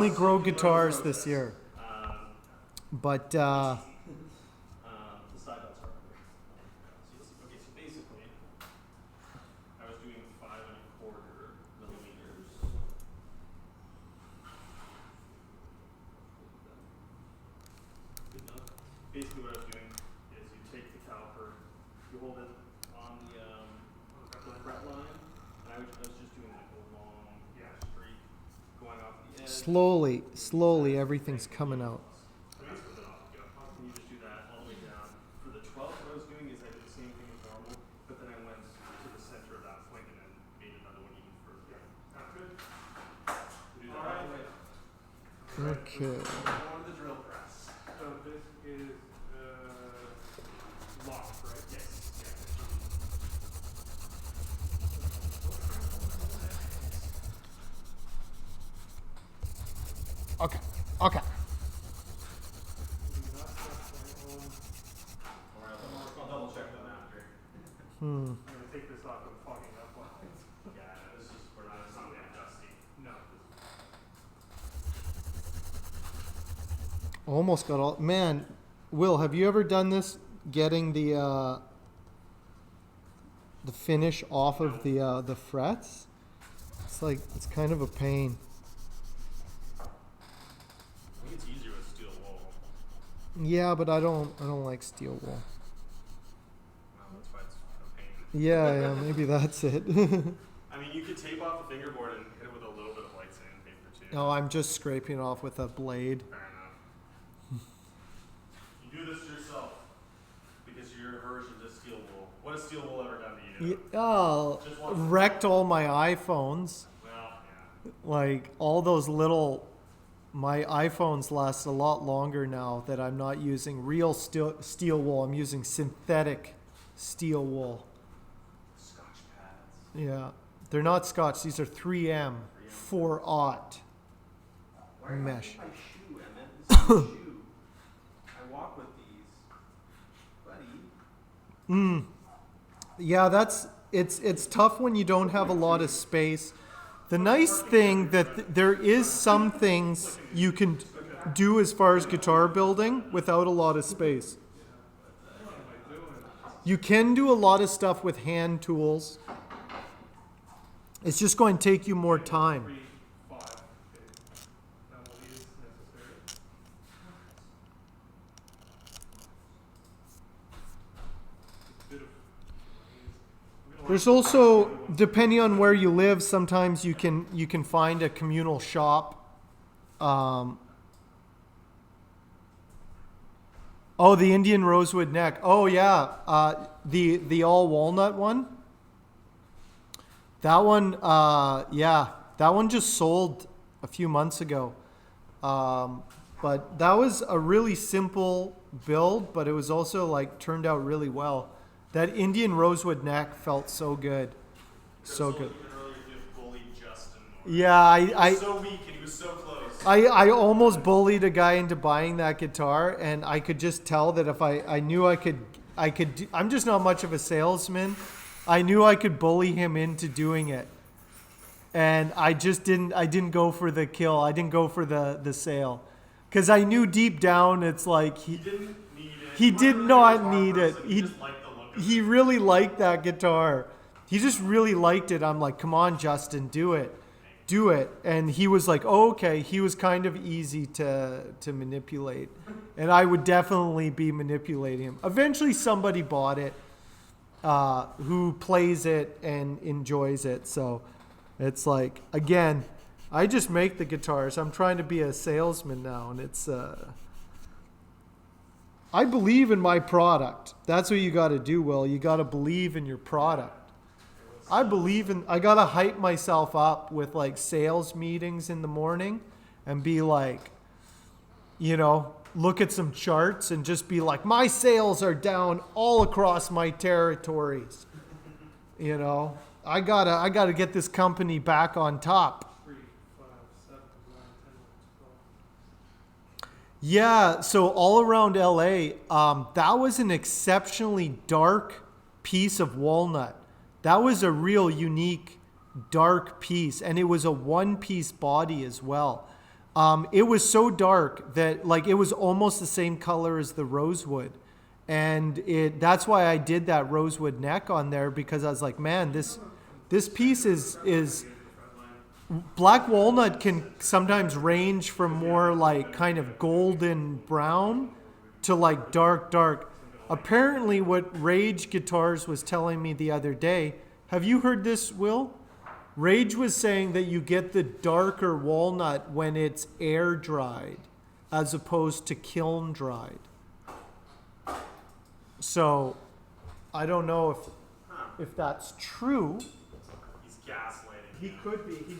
Only grow guitars this year, but the side belts are okay, so basically, I was doing 5.25 millimeters. Good enough. Basically, what I was doing is you take the caliper, you hold it on the fret line, and I was just doing like a long streak going off the edge. slowly, everything's coming out. And you just do that all the way down. For the 12th, what I was doing is I did the same thing as normal, but then I went to the center of that point and then made another one even further. Sounds good? We do that all the way. Okay. On the drill press. So this is locked, right? Yes. Okay. Alright, I'll double check them after. I'm going to take this off and fogging up lines. Yeah, this is, we're not, it's not that dusty. No. Almost got all. Man, Will, have you ever done this? Getting the finish off of the frets. It's kind of a pain. I think it's easier with steel wool. Yeah, but I don't like steel wool. Well, that's why it's a pain. Yeah, maybe that's it. I mean, you could tape off the fingerboard and hit it with a little bit of light sandpaper too. No, I'm just scraping it off with a blade. Fair enough. You do this to yourself because your aversion to steel wool. What has steel wool ever done to you? Wrecked all my iPhones. Well, yeah. Like all those little. My iPhones last a lot longer now that I'm not using real steel wool. I'm using synthetic steel wool. Scotch pads. Yeah. They're not Scotch. These are 3M 4-aught mesh. My shoe, Emmett. This is my shoe. I walk with these, buddy. Yeah, it's tough when you don't have a lot of space. The nice thing that there is some things you can do as far as guitar building without a lot of space. You can do a lot of stuff with hand tools. It's just going to take you more time. There's also, depending on where you live, sometimes you can find a communal shop. Oh, the Indian rosewood neck. Oh yeah, the all walnut one. That one, that one just sold a few months ago. But that was a really simple build, but it was also turned out really well. That Indian rosewood neck felt so good. So good. Yeah, He was so weak and he was so close. I almost bullied a guy into buying that guitar, and I could just tell that if I knew I could, I'm just not much of a salesman. I knew I could bully him into doing it. And I didn't go for the kill. I didn't go for the sale. Because I knew deep down it's like he didn't need it. He did not need it. He just liked the look of He it. really liked that guitar. He just really liked it. I'm like, come on, Justin, do it. Do it. And he was like, oh, okay. He was kind of easy to manipulate. And I would definitely be manipulating him. Eventually somebody bought it who plays it and enjoys it. So it's like, again, I just make the guitars. I'm trying to be a salesman now. And it's... I believe in my product. That's what you got to do, Will. You got to believe in your product. I got to hype myself up with sales meetings in the morning and be like, look at some charts and just be like, my sales are down all across my territories. I gotta get this company back on top. Yeah, so all around LA, that was an exceptionally dark piece of walnut. That was a real unique dark piece, and it was a one-piece body as well. It was so dark that like it was almost the same color as the rosewood. And that's why I did that rosewood neck on there, because I was like, man, this piece is black walnut can sometimes range from more like kind of golden brown to like dark. Apparently what Rage Guitars was telling me the other day, have you heard this, Will? Rage was saying that you get the darker walnut when it's air dried as opposed to kiln dried. So I don't know if that's true. He's gaslighting. He could be. He's